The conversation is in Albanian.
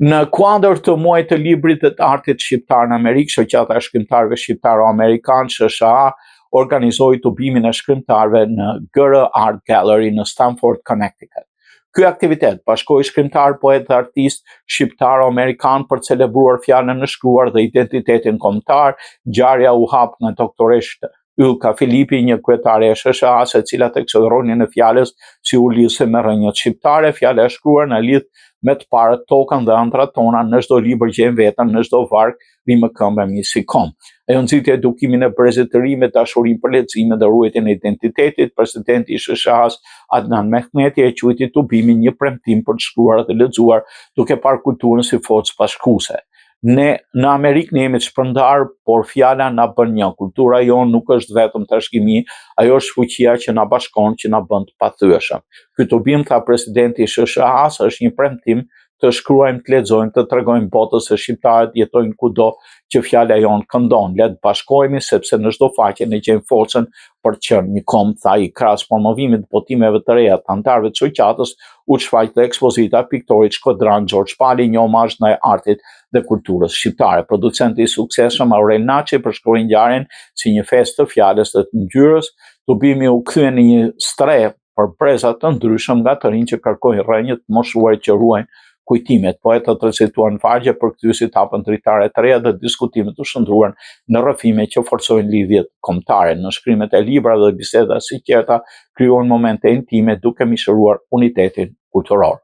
Në kuadër të muajit të librit të artit shqiptar në Amerikë, Shoqata e Shkrimtarëve Shqiptaro-Amerikanë (SHA) organizoi tubimin e shkrimtarëve në GR Art Gallery në Stamford, Connecticut. Ky aktivitet bashkoi shkrimtar, poet dhe artist shqiptaro-amerikan për celebruar fjalën e shkruar dhe identitetin kombëtar. Ngjarja u hap nga doktoresht Ylka Filipi, një kryetare e SHA-s, e cila teksa rronin e fjalës si u lidhse me rrënjët shqiptare. Fjala e shkruar na lidh me të parët, tokën dhe ëndrat tona, në çdo libër gjejmë veten, në çdo varg rrimë këmbë si kom. Ajo nxiti edukimin e brezit të ri me dashurinë për leximin dhe ruajtjen e identitetit. Presidenti i SHA-s Adnan Mehmeti e quajti tubimin një premtim për të shkruar dhe lexuar, duke parë kulturën si forcë bashkuese. Ne në Amerikë ne jemi të shpërndar, por fjala na bën një. Kultura jonë nuk është vetëm trashëgimi, ajo është fuqia që na bashkon, që na bën të pathyeshëm. Ky tubim, tha presidenti i SHA-s, është një premtim të shkruajmë, të lexojmë, të tregojmë botës se shqiptarët jetojnë kudo që fjala jonë këndon. Le të bashkohemi sepse në çdo faqe ne gjejmë forcën për të qenë një kombë, tha ai. Krahas promovimit të botimeve të reja të anëtarëve të shoqatës, u shfaq dhe ekspozita e piktorit shkodran George Pali, një omazh ndaj artit dhe kulturës shqiptare. Producenti i suksesshëm Aurel Naçi përshkroi ngjarjen si një festë të fjalës dhe të ngjyrës. Tubimi u kthye në një stre për breza të ndryshëm nga të rinj që kërkojnë rrënjë të moshuarit që ruajnë kujtimet. Poetët recituan faqe për kthyesit, hapën dritare të reja dhe diskutime të shndruar në rrëfime që forcojnë lidhjet kombëtare. Në shkrimet e librave dhe biseda si qerta krijohen momente intime duke mishëruar unitetin kulturor.